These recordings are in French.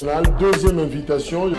Deuxième invitation.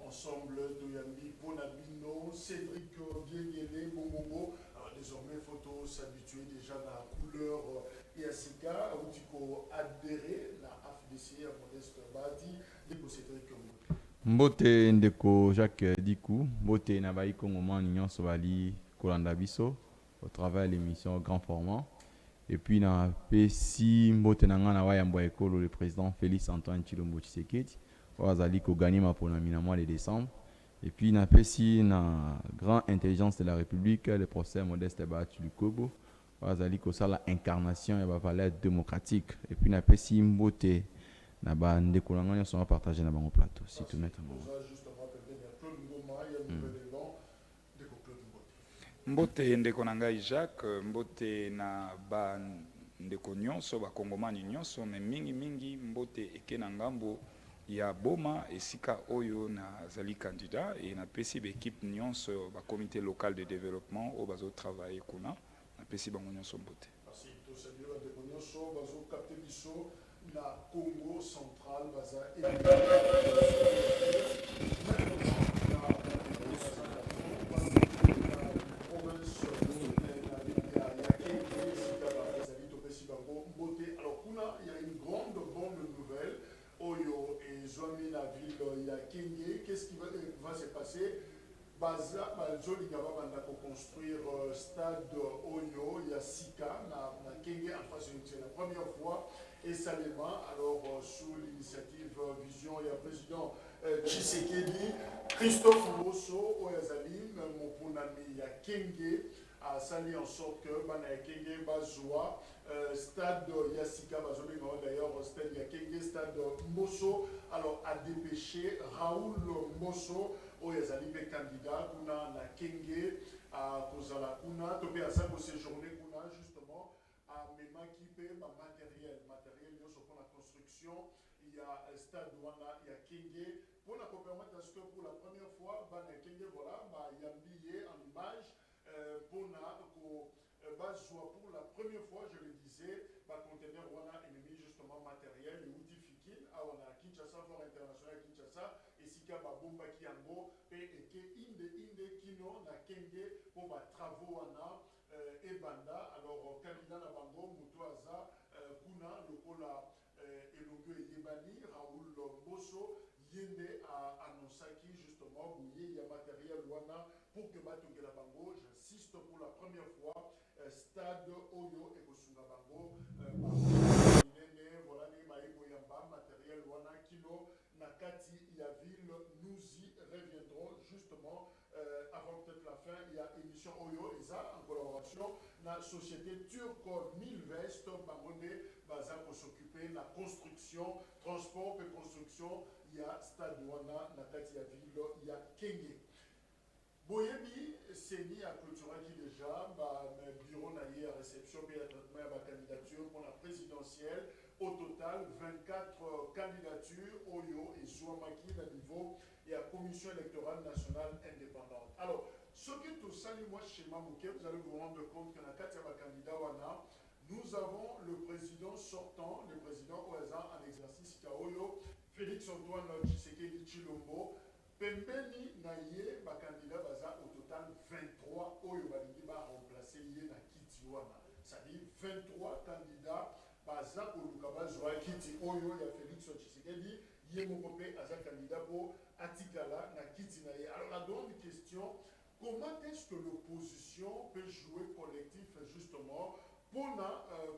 Ensemble, Toyambi, Bonabino, Cédric Bienguélé, Bongobo. Désormais, il faut s'habituer déjà à la couleur Yasika, où tu peux adhérer à la FDC, à Modeste Badi, Deko Cédric Mbote ndeko Jacques Dikou, Mbote Nabaï Kongoman Nignon Sobali Kolanda Biso, au travers de l'émission Grand Format. Et puis, na P6 Mbote Nangana Wayambo Ekolo, le président Félix Antoine Chilombo Tshisekedi. Wazali ko gagné ma pour le mois de décembre. Et puis na pesi na grande intelligence de la République le procès Modeste Batu du Kobo. Wazali ko ça la incarnation et la valeur démocratique. Et puis na pesi mbote na ba ndeko ngana sont partagés na bango plateau si tout mettre mbote ndeko na ngai Jacques mbote na ba ndeko nyonso ba kongomani nyonso mais mingi mbote eke na ngambo ya boma esika oyo na zali candidat et na pesi l'équipe nyonso ba comité local de développement au bazo travailler kuna na pesi bango nyonso mbote. Merci to saluer ba ndeko nyonso bazo capter biso na Congo central baza la ville ya Kenya. Qu'est-ce qui va se passer? Baza Bazoli Gaba va construire stade Oyo ya Sika na Kenya en face c'est la première fois et salement alors sous l'initiative Vision et président Tshisekedi Christophe Mosso Oyazali Mopunami ya Kenya a sali en sorte que bana ya Kenya bazwa stade Yassika Bazoli d'ailleurs stade Yakenge stade Mosso alors a dépêché Raoul Mosso Oyazali be candidat kuna na Kenge a kozala kuna topé à ça pour séjourner kuna justement a même qui paie matériel nyonso pour la construction il y a stade wana ya Kenge pour la permettre à ce que pour la première fois bana Kenge voilà il y a billet en image pour la première fois, je le disais, conteneur wana ennemi justement matériel et outil on a Kinshasa voire international Kinshasa et sika babomba kiango et que inde kino na kenge pour ba travaux wana et banda alors candidat na bango mutoaza kuna lokola elongo yebani Raoul Mbosso yende a annoncé justement il y a matériel wana pour que batongela bango j'insiste pour la première fois stade Oyo et Bosunga bango voilà les maïbo yamba matériel wana kilo nakati ya ville nous y reviendrons justement avant peut-être la fin il y a émission Oyo et ça en collaboration la société Turco 1000 Vest bangonde baza pour s'occuper de la construction transport et construction il y a stade wana nakati ya ville il y a Kenge Boyebi, Seni a clôturé qui déjà, bureau naïe à réception et à traitement à ma candidature pour la présidentielle. Au total, 24 candidatures, Oyo et Zouamaki, à niveau et à commission électorale nationale indépendante. Alors, ce qui tout ça, moi, chez Mamouké, vous allez vous rendre compte que dans le cadre de candidat Wana, nous avons le président sortant, le président Oeza en exercice Kaoyo, Félix Antoine Tshisekedi Chilombo. Pembeni naye ba candidat baza au total 23 oyo balingi ba remplacer ye na kiti wana. C'est-à-dire 23 candidats baza koluka bazwa kiti oyo ya Félix Tshisekedi ye moko pe aza candidat pour atikala na kiti na ye. Alors la grande question, comment est-ce que l'opposition peut jouer collectif justement pour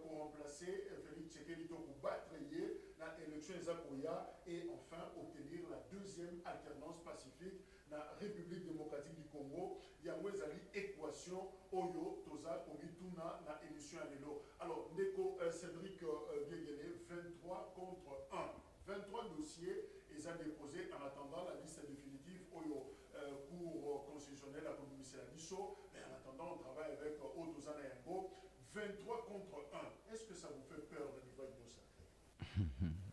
remplacer Félix Tshisekedi pour battre dans l'élection élection et enfin obtenir la deuxième alternance pacifique dans la République démocratique du Congo. Il y a une équation Oyo, Toza, Omituna, dans l'émission Alelo. Alors, Neko Cédric Biegele, 23 contre 1. 23 dossiers, ils ont déposé en attendant la liste définitive Oyo Cour constitutionnelle à commissaire Bisso. Mais en attendant, on travaille avec Otoza Nayango. 23 contre 1. Est-ce que ça vous fait peur de niveau de sacré?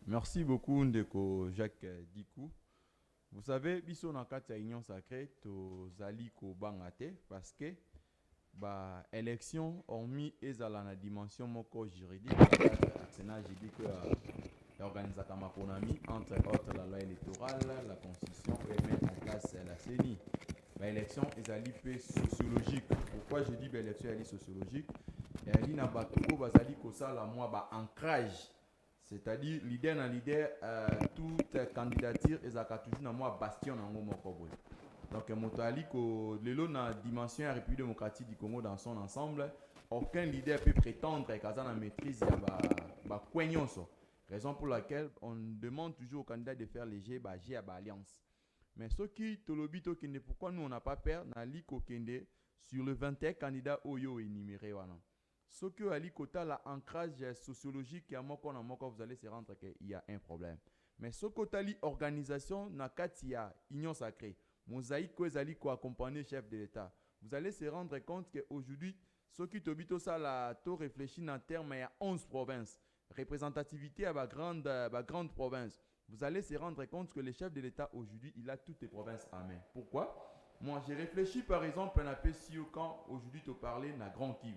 Merci beaucoup, Ndeko Jacques Dikou. Vous savez, biso na kati ya union sacrée to zali ko bangate parce que ba élection hormis ezala na dimension moko juridique Sénat j'ai dit que l'organisation maponami entre autres la loi électorale, la constitution et mettre en place la CENI. Ba élection ezali peu sociologique. Pourquoi je dis ba élection elle est sociologique? Elle n'a pas tout bazali ko sala moi ba ancrage. C'est-à-dire, leader na leader, toute candidature, ils ont toujours dans moi bastion dans mon Congo. Donc, Motali, le na dimension de la République démocratique du Congo dans son ensemble, aucun leader peut prétendre qu'à la maîtrise, il y a coignon. Raison pour laquelle on demande toujours aux candidats de faire léger, G à alliance. Mais ce qui tolobito kende, pourquoi nous on n'a pas peur, na li kokende sur le 21 candidats Oyo énuméré wana. Ce que Ali Kota l'ancrage sociologique et à moko vous allez se rendre qu'il y a un problème. Mais ce que li organisation na katia union sacrée, mosaïque que zali ko accompagner chef de l'État. Vous allez se rendre compte que aujourd'hui ce qui tobito ça la to réfléchit en termes il y a 11 provinces, représentativité à la grande province. Vous allez se rendre compte que le chef de l'État aujourd'hui, il a toutes les provinces en main. Pourquoi? Moi, j'ai réfléchi par exemple à PCO quand aujourd'hui tu parlais de la Grand Kivu.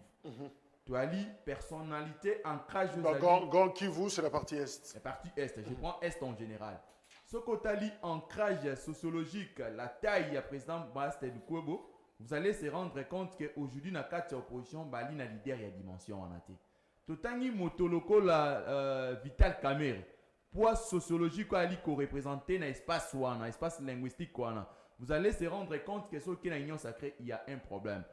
Tu as dit personnalité, ancrage. Grand Kivu, c'est la partie Est. La partie Est, je prends Est en général. Ce que tu as dit, ancrage sociologique, la taille du président Baste du Kwebo, vous allez se rendre compte qu'aujourd'hui, dans la carte opposition, Bali n'a leader, il y a dimension en athée. Totangi Motoloko, la Vital Kamere, poids sociologique, qu'on représenté dans l'espace dans l'espace linguistique, vous allez se rendre compte que ce qui est dans l'union sacrée, il y a un problème.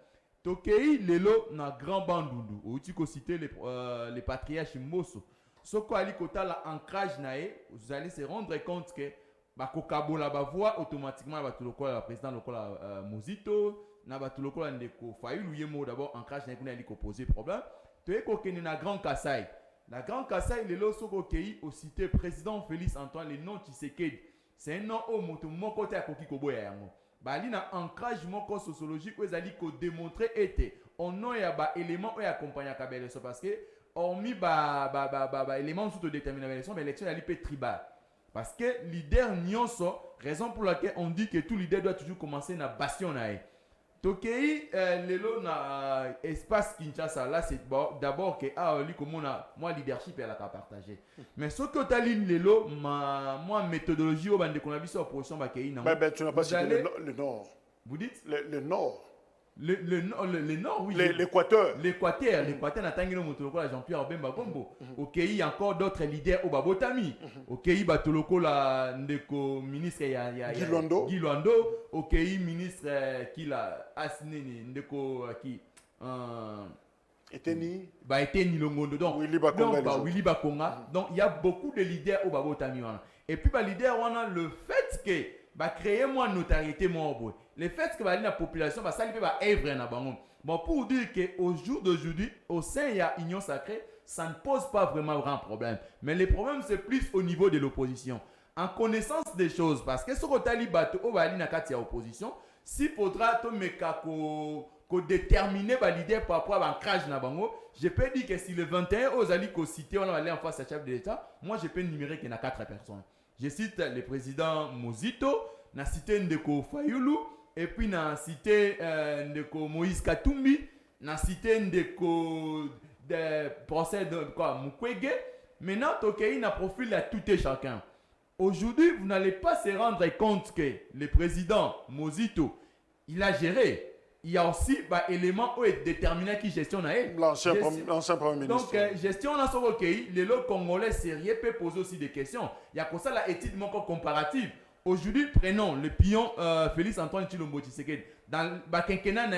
Tokei lelo na grand bandundu ou tu citer les patriarches Mosso soko ali kota la ancrage nae vous allez se rendre compte que ba kokabola ba voix automatiquement ba tuloko la président lokola Mozito na ba tuloko la ndeko Fayulu yemo d'abord ancrage na kuna ali ko poser problème to eko kene na Grand Kassai la Grand Kassai lelo soko kei au cité président Félix Antoine le nom Tshisekedi c'est un nom au moto moko ta koki koboya yango bali na ancrage moko sociologique où ils allaient démontrer était on a ya élément où accompagner la élection parce que hormis élément sous déterminer l'élection mais l'élection elle peut tribal parce que leader nyonso raison pour laquelle on dit que tout leader doit toujours commencer na bastion nae tokei lelo na espace Kinshasa là c'est d'abord que li comme moi leadership elle a partagé mais ce que tu ligne lelo moi méthodologie au bande qu'on a vu sur opposition ba kei na ben tu n'as pas cité le nord. Vous dites le nord. Le nord, oui. L'Équateur. L'Équateur n'a pas de Jean-Pierre Bemba Gombo. Ok, il y a encore d'autres leaders au Babotami. Ok, Batoloko la ndeko ministre Guy Luando. Ok, ministre qui l'a assigné ndeko qui Eteni Longondo. Donc Willy Bakonga. Donc il y a beaucoup de leaders au Babotami. Et puis leader on a le fait que créer moins notoriété moins beau. Le fait que la population va s'allier va œuvrer na bango. Bon pour dire que au jour d'aujourd'hui au sein il y a union sacrée, ça ne pose pas vraiment grand problème. Mais le problème c'est plus au niveau de l'opposition. En connaissance des choses parce que ce que tali bato au bali na kati ya opposition, si faudra to meka ko déterminer ba leader par rapport à ancrage na bango, je peux dire que si le 21 aux ali ko citer on va aller en face à chef de l'État, moi je peux numérer qu'il y a 4 personnes. Je cite le président Mozito, na cité Ndeko Fayulu, et puis na cité Ndeko Moïse Katumbi, na cité Ndeko de procès de quoi Mukwege. Maintenant, Tokei na profil à tout et chacun. Aujourd'hui, vous n'allez pas se rendre compte que le président Mozito, il a géré. Il y a aussi un élément où est déterminé qui gestionne l'ancien premier ministre. Donc, gestion dans ce pays, les lots congolais sérieux peuvent poser aussi des questions. Il y a comme ça la étude comparative. Aujourd'hui, prenons le pion Félix Antoine Tshilombo Tshisekedi. Dans le quinquennat,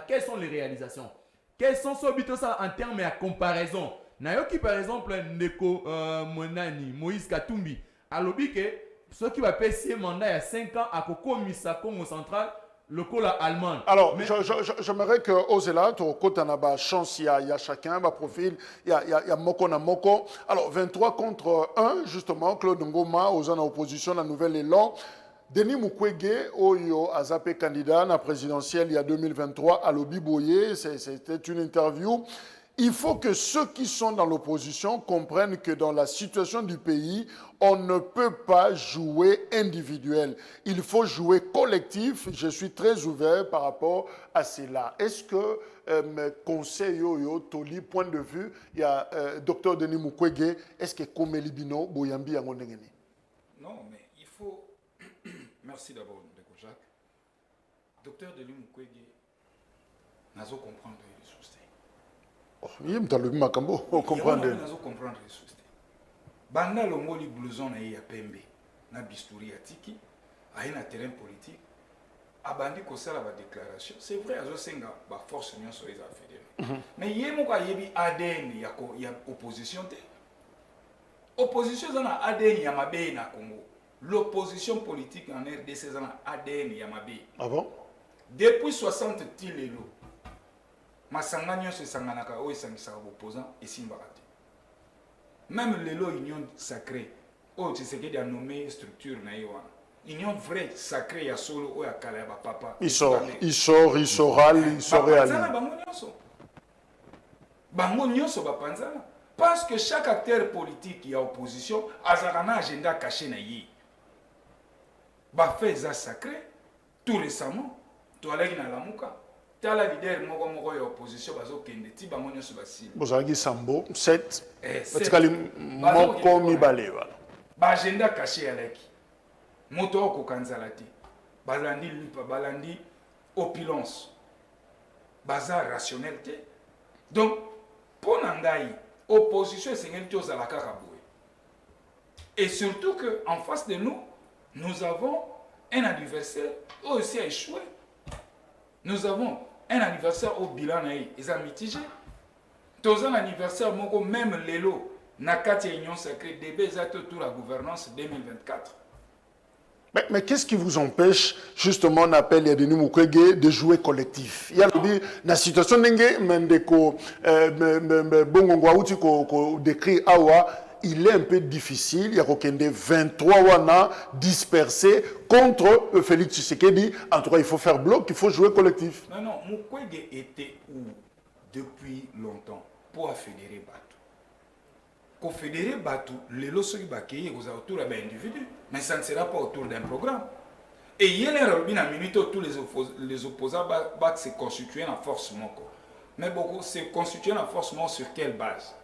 quelles sont les réalisations? Quels sont ceux en termes de comparaison? Nayoki par exemple Ndeko Monani Moïse Katumbi alobi que ceux qui va passer mandat il y a 5 ans à Kokomisa Congo central le cola allemand. Alors, j'aimerais que Ozela, tu as chance, il y a chacun, un profil, il y a Moko na Moko. Alors, 23 contre 1, justement, Claude Ngoma, aux en opposition, la nouvelle élan. Denis Mukwege, Oyo, Azapé candidat à la présidentielle il y a 2023 à Lobi Boye, c'était une interview. Il faut que ceux qui sont dans l'opposition comprennent que dans la situation du pays, on ne peut pas jouer individuel. Il faut jouer collectif. Je suis très ouvert par rapport à cela. Est-ce que mes conseils, Toli, point de vue, il y a Dr Denis Mukwege, est-ce que Komeli Bino, Boyambi, Angondengeni? Non, mais il faut... Merci d'abord, Ndeko Jacques. Dr Denis Mukwege, n'a pas comprendre les choses. Oui, mais le Makambo, on comprend. N'a pas comprendre les choses. Banda longoli blouson na ya pembe na bisturi ya tiki aina terrain politique abandi ko sala ba déclaration c'est vrai azo senga ba force union sur les affaires mais yemo ka yebi ADN ya opposition te opposition zana ADN ya mabe na Congo l'opposition politique en RDC zana ADN ya mabe. Ah bon? Depuis 60 tilelo masanga nyonso esanganaka o esangisa opposant esimbaka. Même l'élo union sacrée, oh tu sais qu'il y a nommé structure naïwa. Union vraie sacrée ya solo o ya kala ba papa. Il sort réalise. Bango nyonso ba panzana parce que chaque acteur politique qui a opposition a un agenda caché na yi. Ba fait ça sacré tout récemment, to alagi na lamuka. Tala leader moko ya opposition bazo kende ti bango nyonso basili. Bozalaki Sambo 7 batikali moko mibale wala. Ba agenda caché alaki. Moto ko kanzala ti. Balandi lipa balandi opulence. Bazar rationalité. Donc pour nangai opposition sengeli to za la kakaboué. Et surtout que en face de nous, nous avons un adversaire aussi a échoué. Nous avons un anniversaire au bilan, ils ont mitigé. Tous un anniversaire, même l'élo, Nakati Union Sacrée, DB, tout la gouvernance 2024. Mais qu'est-ce qui vous empêche, justement, on appelle Denis Mukwege de jouer collectif? Il y a la situation Mendeko, Bongongo Aouti, qu'on décrit Awa, il est un peu difficile. Il y a 23 wana dispersés contre Félix Tshisekedi. En tout cas, il faut faire bloc, il faut jouer collectif. Non, Mukwege était où depuis longtemps pour fédérer Batou. Pour fédérer Batou, les lots qui bakayent autour d'un individu, mais ça ne sera pas autour d'un programme. Et hier, tous les opposants vont se constituer en force moko. Mais beaucoup se constituer en force moko sur quelle base?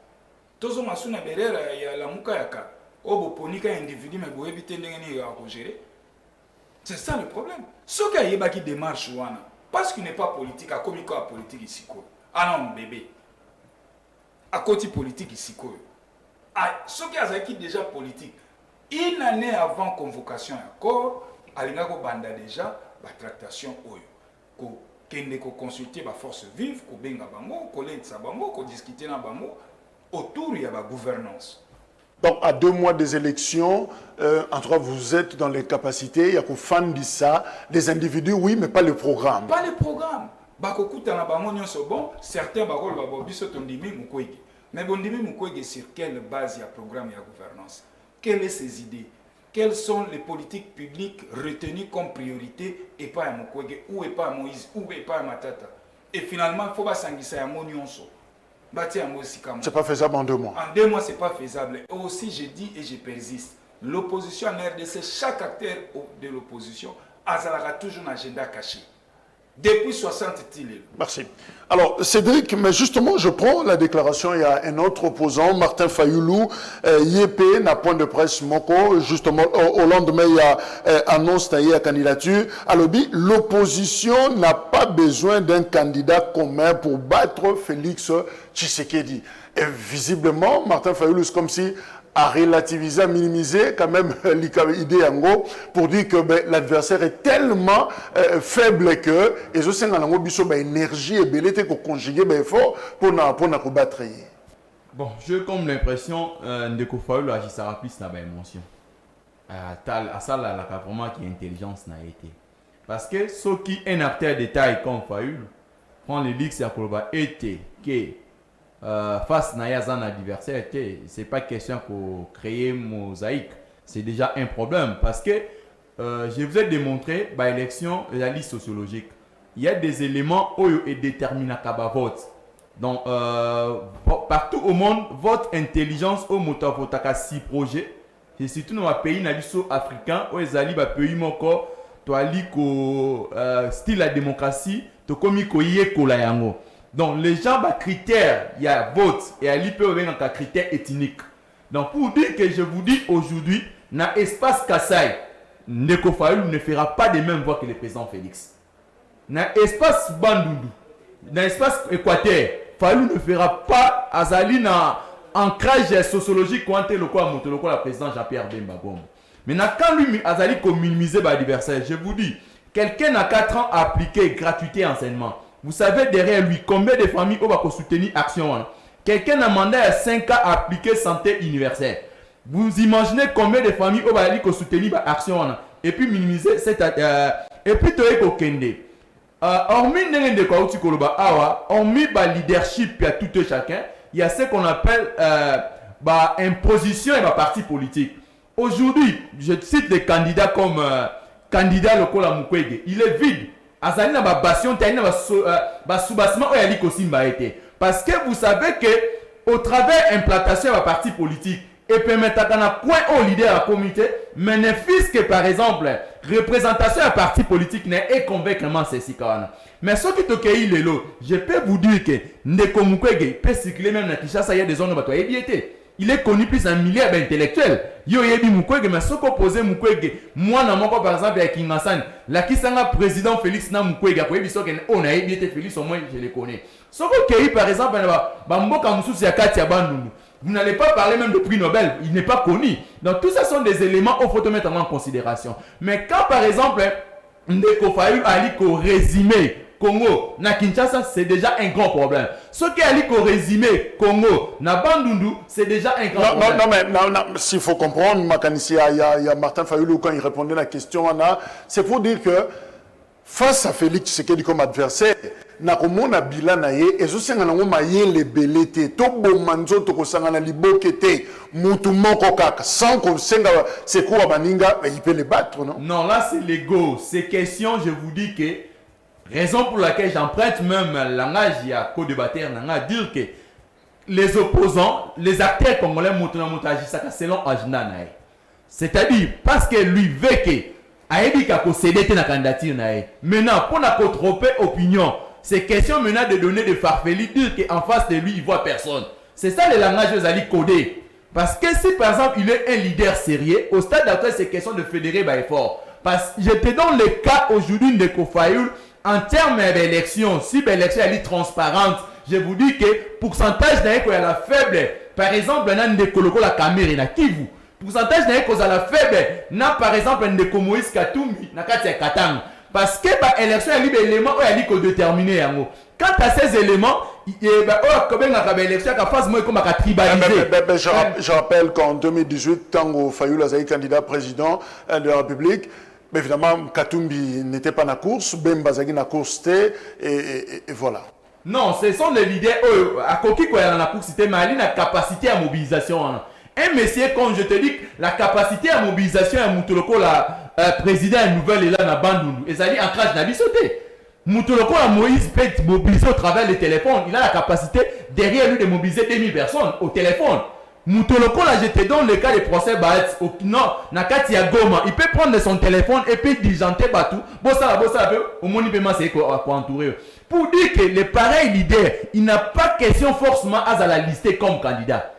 Tozo masuna berera ya la muka yaka obo ponika individu mais bo éviter ndengeni ya gérer. C'est ça le problème. Ce qui a yeba qui démarche wana parce qu'il n'est pas politique a komiko a politique ici ko. Ah non bébé. À côté politique ici ko. Ah ce qui a qui déjà politique. Une année avant convocation encore alinga ko banda déjà la tractation oyo. Ko kende ko consulter ba force vive ko benga bango ko lensa bango ko discuter na bango autour de la gouvernance. Donc, à 2 mois des élections, en tout cas, vous êtes dans les capacités, il y a qu'au fan de ça, des individus, oui, mais pas le programme. Pas le programme. Bon, certains mais Bondimi Mukwege, sur quelle base il y a programme et la gouvernance? Quelles sont ses idées? Quelles sont les politiques publiques retenues comme priorité et pas à Mukwege, ou et pas à Moïse, ou et pas à Matata? Et finalement, il faut pas s'engager à Monyonso. C'est pas faisable en 2 mois. En 2 mois, c'est pas faisable. Et aussi, je dis et je persiste. L'opposition en RDC, chaque acteur de l'opposition a toujours un agenda caché. Depuis 60 tilés. Merci. Alors, Cédric, mais justement, je prends la déclaration. Il y a un autre opposant, Martin Fayoulou, YP, n'a point de presse Moko. Justement, au lendemain, il y a annonce taillée à candidature. Alors, l'opposition n'a pas besoin d'un candidat commun pour battre Félix Tshisekedi. Et visiblement, Martin Fayoulou, c'est comme si à relativiser, à minimiser quand même l'idée en gros pour dire que l'adversaire est tellement faible que et aussi en gros biso énergie et belleté qu'on conjuguer effort pour combattre. Bon, j'ai comme l'impression Ndeko Fayulu agissera plus dans l'émotion. À ça, là, vraiment qui intelligence n'a été. Parce que ce qui est un acteur de taille comme Fayulu, prend les ligues à Koloba était que face à un adversaire, c'est pas question pour créer une mosaïque. C'est déjà un problème parce que je vous ai démontré par l'élection de la liste sociologique. Il y a des éléments où ils déterminent le vote. Donc, partout au monde, votre intelligence au moteur votaka 6 projets. Et surtout dans les pays africains, où ils allaient pays encore, style la démocratie, to komi ko yekola yango. Donc, les gens, critères, il y a vote et à l'IPO, il y a un critère ethnique. Donc, pour dire que je vous dis aujourd'hui, dans l'espace Kassai, Ndeko Fayulu ne fera pas de même voix que le président Félix. Dans l'espace Bandundu, dans l'espace Équateur, Fayulu ne fera pas Azali dans ancrage sociologique quand le président Jean-Pierre Bemba Gombo. Maintenant, quand lui Azali comme minimiser l'adversaire, je vous dis, quelqu'un à 4 ans a appliqué gratuité enseignement. Vous savez derrière lui combien de familles va soutenir action. Quelqu'un a mandé à 5 ans à appliquer santé universelle. Vous imaginez combien de familles va soutenir action et puis minimiser cette et puis Toeko Kende. Hormis de Kouti Koloba Awa, hormis leadership à tout chacun, il y a ce qu'on appelle imposition et parti politique. Aujourd'hui, je cite des candidats comme candidat Lokola Mukwege. Il est vide. Azali na bastion tani na sous-bassement où yali kosimba été. Parce que vous savez que au travers implantation de parti politique et permettre na coin au leader de la communauté, mais ne fils que par exemple représentation de parti politique n'est convaincant ceci quand. Mais ce qui te cueille les lots, je peux vous dire que Ndeko Mukwege peut circuler même dans Kinshasa, il y a des zones où il était. Il est connu plus un milliard d'intellectuels. Yo yebi Mukwege, mais ce qu'on posait Mukwege, moi dans mon cas par exemple avec Kingasan, la qui s'en président Félix na Mukwege, après il dit on a été Félix au moins je les connais. Ce qu'on cueille par exemple, Bamboka Moussous ya Katia Bandundu. Vous n'allez pas parler même de prix Nobel, il n'est pas connu. Donc tout ça sont des éléments qu'il faut te mettre en considération. Mais quand par exemple Ndeko Fayulu a dit qu'au résumé Congo, na Kinshasa, c'est déjà un grand problème. Ce qui a dit qu'au résumé Congo, na Bandundu, c'est déjà un grand problème. Non, s'il faut comprendre, il y a Martin Fayulu quand il répondait à la question, c'est pour dire que face à Félix Tshisekedi comme adversaire, na komona bilana ye ezosenga nango mayele belete to bomanzo to kosanga na libokete mutu moko kaka sans kosenga sekoua baninga il peut les battre non. Non, là c'est l'ego, c'est question, je vous dis que raison pour laquelle j'emprunte même le langage à co-débatteur nanga dire que les opposants, les acteurs congolais mutuna mutajisaka selon agenda nae. C'est-à-dire parce que lui veut que ayebi ka ko céder na candidature nae. Maintenant pour na ko tromper opinion. C'est question maintenant de donner des farfelis, dire qu'en face de lui, il ne voit personne. C'est ça le langage que vous allez coder. Parce que si par exemple, il est un leader sérieux, au stade actuel, c'est question de fédérer par effort. Parce que j'étais dans le cas aujourd'hui de Fayulu, en termes d'élection, si l'élection est transparente, je vous dis que pourcentage d'un coup, il y a la faible. Par exemple, il y a un Koloko la caméra, qui vous pourcentage d'un coup, il y a la faible. Par exemple, un de Moïse Katumbi, il y a Katang. Parce que l'élection est libre élément où elle est déterminé. Quant à ces éléments, je rappelle qu'en 2018, Tango Fayulu a été candidat président de la République. Mais évidemment, Katumbi n'était pas dans la course, Bemba Zaghi dans la course, et voilà. Non, ce sont les leaders. À Koki, quand il y a dans la course, c'était la capacité à mobilisation. Un monsieur, comme je te dis, la capacité à mobilisation à Moutoloko, la président est nouvelle et là dans Bandundu. Et ça dit ancrage n'a sauté. Moutoloko à Moïse peut mobiliser au travers des téléphones. Il a la capacité derrière lui de mobiliser 2000 personnes au téléphone. Moutoloko là, je te donne le cas des procès Baetz au nord, Nakati ya Goma. Il peut prendre son téléphone et puis diligenter Batou. Bossa, au moins il peut m'assurer pour entourer. Pour dire que les pareils leaders, il n'a pas question forcément à la lister comme candidat.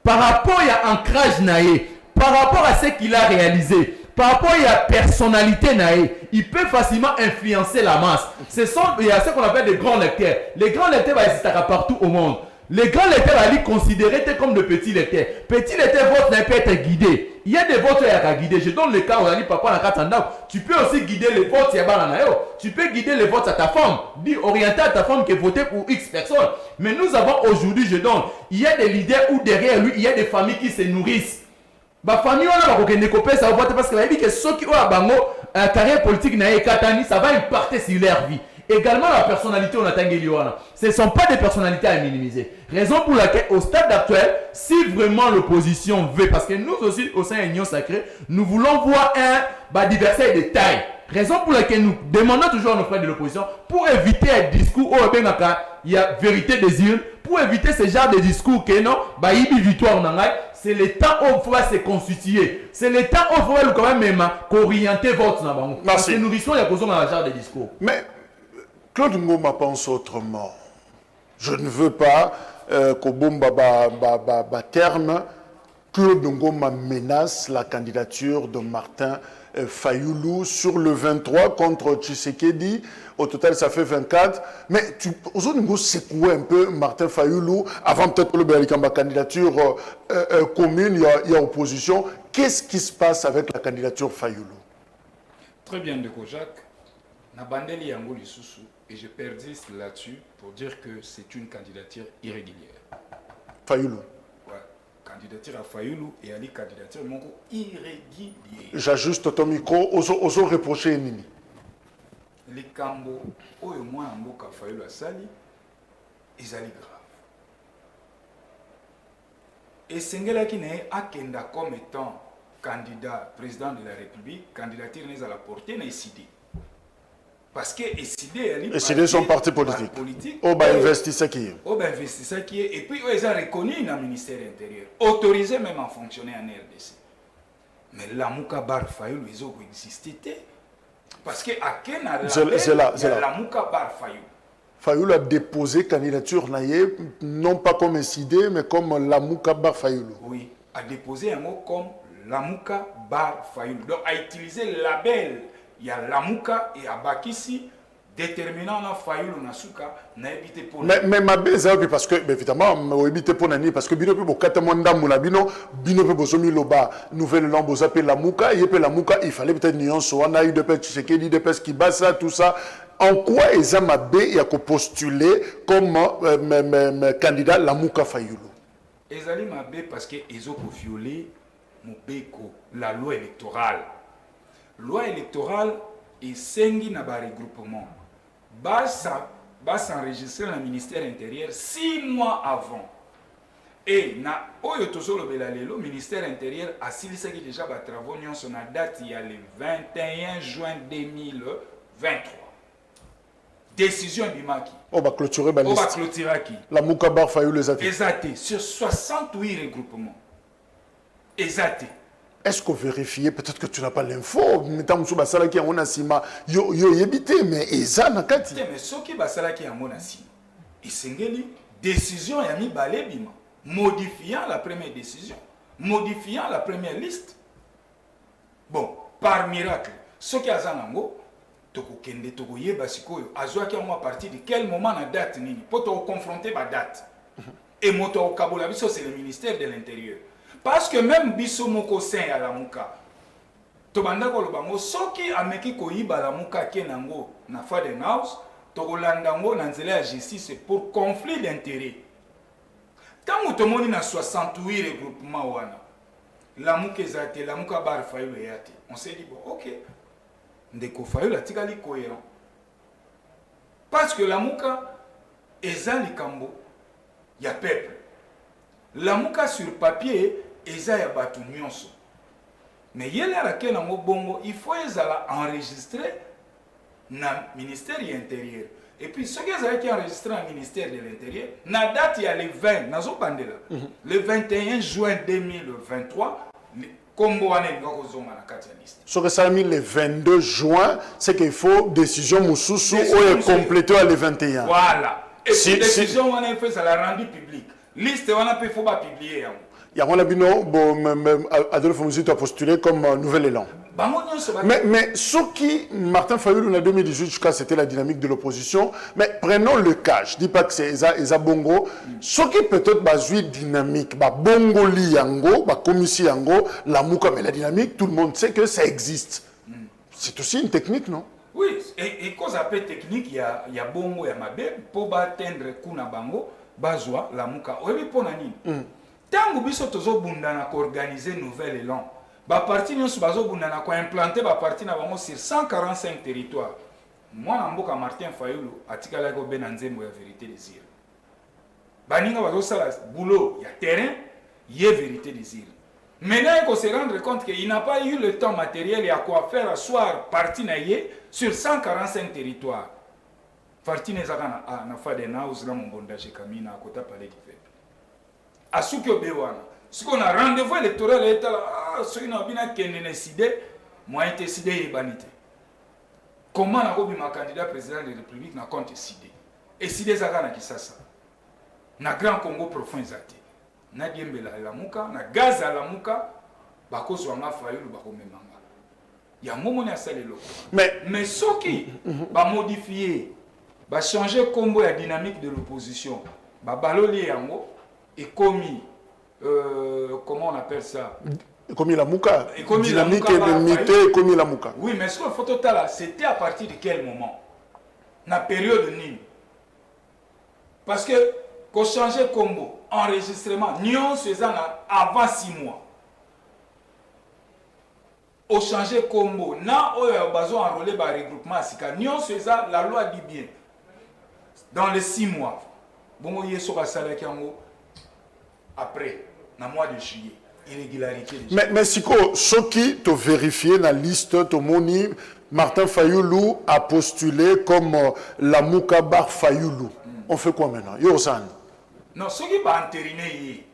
Par rapport à l'ancrage naé, par rapport à ce qu'il a réalisé, par rapport à la personnalité naé, il peut facilement influencer la masse. Il y a ce qu'on appelle des grands lecteurs. Les grands lecteurs existent partout au monde. Les grands lecteurs allaient considérer comme de petits lecteurs. Petits lecteurs, vote n'a pas été guidé. Il y a des votes qui sont guidés. Je donne le cas où on a dit papa dans 4 ans. Tu peux aussi guider les votes. Tu peux guider les votes à ta femme. Dis orienter à ta femme qui est votée pour X personnes. Mais nous avons aujourd'hui, je donne, il y a des leaders où derrière lui, il y a des familles qui se nourrissent. La famille, on a des copains, ça va voter parce qu'il a dit que ceux qui ont la carrière politique, ça va impacter sur leur vie. Également la personnalité, on attend Guéliouana. Ce ne sont pas des personnalités à minimiser. Raison pour laquelle, au stade actuel, si vraiment l'opposition veut, parce que nous aussi, au sein de l'Union Sacrée, nous voulons voir un adversaire de taille. Raison pour laquelle nous demandons toujours à nos frères de l'opposition, pour éviter un discours où il y a vérité des îles, pour éviter ce genre de discours que non, il victoire c'est le temps où il faut se constituer. C'est le temps où il faut quand même orienter votre. Parce que nous risquons de causer un genre de discours. Mais Claude Ngoma pense autrement. Je ne veux pas qu'au bon terme, Claude Ngoma menace la candidature de Martin Fayoulou sur le 23 contre Tshisekedi. Au total, ça fait 24. Mais aujourd'hui, secouer un peu Martin Fayoulou avant peut-être la candidature commune, il y a opposition. Qu'est-ce qui se passe avec la candidature Fayoulou? Très bien, Ndeko Jacques. Nabandeli Yango Lisusu, et je persiste là-dessus pour dire que c'est une candidature irrégulière. Fayoulou. Candidature à Fayoulou et à la candidature moko irrégulière. J'ajuste ton micro, oso reprocher nini. Les cambo oyo mwana mboka Fayoulou asali ezali grave. Et Sengelaki ne akenda comme étant candidat président de la République, candidature n'est à la portée n'est SID. Parce que SID son parti politique. Oba investisseur qui est. Oba investisseur qui est. Et puis ils ont reconnu dans le ministère intérieur, autorisé même à fonctionner en RDC. Mais la Mouka Bar Fayoulou, ils ont existé. Parce que à Ken a la Mouka Bar Fayoulou. Fayoulou a déposé candidature naïe, non pas comme SID, mais comme la Mouka Bar Fayoulou. Oui, a déposé un mot comme la Mouka Bar Fayoulou. Donc a utilisé le label. Il y a Lamouka et Abakissi déterminant la Fayoulou Nasuka n'a évité pour mais ma belle parce que évidemment on évité pour nani parce que bino pe bokata monda mula bino pe bosomi loba nouvelle langue bozape Lamouka et pe Lamouka il fallait peut-être nuance on a eu de pèse Tshisekedi de pèse Kibasa tout ça en quoi Ezama B il y a qu'à postuler comme candidat Lamouka Fayoulou Ezali Mabé parce que ils ont violé Mobeko la loi électorale. Loi électorale et sengi na ba regroupement. S'enregistrer dans le ministère intérieur 6 mois avant. Et na oyo tozolo belalelo ministère intérieur a silisaki déjà ba travaux nyonso na date il y a le 21 juin 2023. Décision bimaki. On va clôturer ba liste. On va clôturer qui? La Mouka Bar Fayoulou les a fait. Exacté sur 68 regroupements. Exacté. Est-ce qu'on vérifie? Peut-être que tu n'as pas l'info. Mais tant que tu as un asima, yo yebité, mais Eza nakati. Mais ce qui basala qui a mon asima, il s'engage décision et ami balébima, modifiant la première décision, modifiant la première liste. Bon, par miracle, ce qui a zanango, toko kende toko yeba sikoyo, azwa ki a partir de quel moment la date nini, pour te confronter ma date. Et moto au Kabola, c'est le ministère de l'Intérieur. Parce que même biso moko sen ya la muka tobanda ko lobango soki ameki ko yiba la muka kenango na Faden House to kolandango na nzela ya justice pour conflit d'intérêt. Tango tomoni na 68 regroupement wana la muka ezate la muka Bar Fayoulou yate on s'est dit bon OK ndeko Fayoulou atikali cohérent parce que la muka ezali kambo ya peuple la muka sur papier Eza ya batu nyonso. Mais yele la kena ngo bongo, il faut ezala enregistrer na ministère intérieur. Et puis ceux qui ont enregistré dans le ministère de l'Intérieur, na date il y a le 20, nazo bandela. Le 21 juin 2023, Combo ane ngoko zonga na kati ya liste. Ce que ça a mis le 22 juin, c'est qu'il faut décision mususu ou est complété le 21. Voilà. Et si décision on a fait ça l'a rendu public. Liste on a fait faut pas publier. Il y a mon abino, Adolphe Mouzito a postulé comme nouvel élan. Mais ce qui, Martin Fayoulou, en 2018, jusqu'à c'était la dynamique de l'opposition, mais prenons le cas, je ne dis pas que c'est Eza Bongo, ce qui peut-être basé dynamique, Bongo li yango, Komissi yango, la mouka, mais la dynamique, tout le monde sait que ça existe. C'est aussi une technique, non? Oui, et cause appelle technique, il y a Bongo, il y a Mabé, pour atteindre Kuna Bango, Bazwa, la mouka. Oui, pour Nani. Tant que biso tozo bundana ko organiser nouvel élan. Ba parti nyonso bazo bundana ko implanter ba parti na bango sur 145 territoires. Moi na mboka Martin Fayoulou atikala ko benanzembo ya vérité désir. Baninga bazo sala boulot, il y a terrain, il y a vérité désir. Maintenant il faut se rendre compte qu'il n'a pas eu le temps matériel et à quoi faire asseoir parti na yé sur 145 territoires. Parti nezaka na fadena uzla mbonda chez Kamina à kota palais qui fait. À ce que Béwana. Si on a rendez-vous électoral, ceux qui n'ont pas décidé, moi j'ai décidé et banité. Comment on a candidat président de la République n'a pas décidé? Et si des agents qui ça, na Grand Congo profond exacté, na diembela la muka, na gaz à la muka, bako swanga Fayoulou bako memanga. Il y a un moment à ça les locaux. Mais ceux qui va modifier, va changer combo la dynamique de l'opposition, va baloler yango. Et commis, comment on appelle ça? Commis la mouka. Dynamique et l'unité, commis la mouka. Oui, mais ce que photo là, c'était à partir de quel moment? La période Nîmes. Parce que, quand changer combo, enregistrement, nous faisons avant 6 mois. Au changer combo, nous avons besoin d'enrôler le regroupement. Nous faisons la loi dit bien. Dans les 6 mois. Bon, il y a ce qui après, dans le mois de juillet, irrégularité. Mais si ce qui te vérifié dans la liste, ton moni, Martin Fayoulou a postulé comme la Mouka Bar Fayoulou. On fait quoi maintenant? Yosan. Non, ce qui va entériner.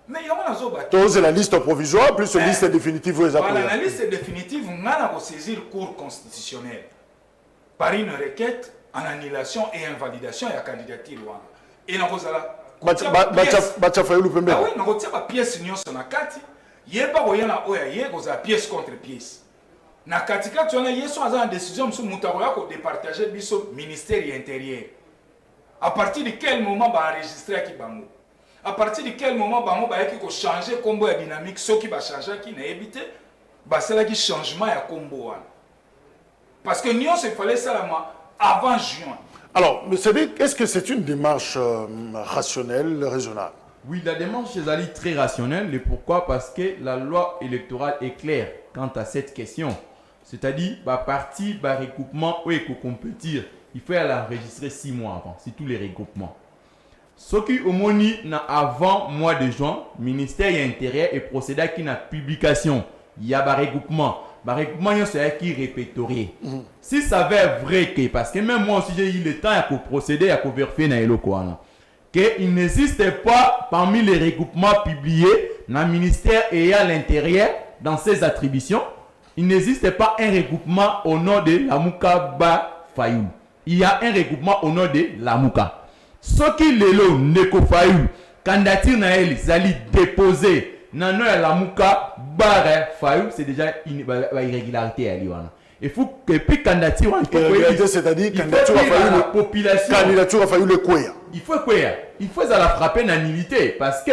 Mais il y a une la liste provisoire plus la liste définitive. Voilà, la liste définitive, on a saisir le cours constitutionnel par une requête en annulation et invalidation de la candidature. Et on a Bacha Fayoulou pembe. Ah oui, on retient la pièce nyonso na kati. Yeba koyana oya yego za pièce contre pièce. Na katika tu na yeso aza décision msu mutakoya ko départager biso ministère intérieur. À partir de quel moment va enregistrer ki bango? À partir de quel moment bango ba yaki ko changer combo ya dynamique ce qui va changer qui na éviter ba sala ki changement ya combo wana. Parce que nyonso il fallait ça avant juin. Alors, est-ce que c'est une démarche rationnelle, raisonnable? Oui, la démarche est très rationnelle. Et pourquoi? Parce que la loi électorale est claire quant à cette question. C'est-à-dire, parti, regroupement, où il faut compétir, il faut l'enregistrer 6 mois avant, c'est tous les regroupements. Ce qui au moni avant mois de juin, ministère intérieur et procédé à une publication, il y a un regroupement. Regroupement, c'est qui répertorié. Si ça va vrai que, parce que même moi aussi j'ai eu le temps à procéder à vérifier dans le coin, qu'il n'existe pas parmi les regroupements publiés dans le ministère et à l'intérieur, dans ses attributions, il n'existe pas un regroupement au nom de la Mouka Ba Fayoulou. Il y a un regroupement au nom de la Mouka. Ce qui est là, Neko Fayoulou, candidature na elle, ils déposer. Non, la Mouka Barre Fayoulou, c'est déjà une irrégularité à Lyon. Il faut que puis candidature c'est-à-dire candidature à la population. Candidature à Fayoulou quoi? Il faut quoi? Il faut la frapper en nullité parce que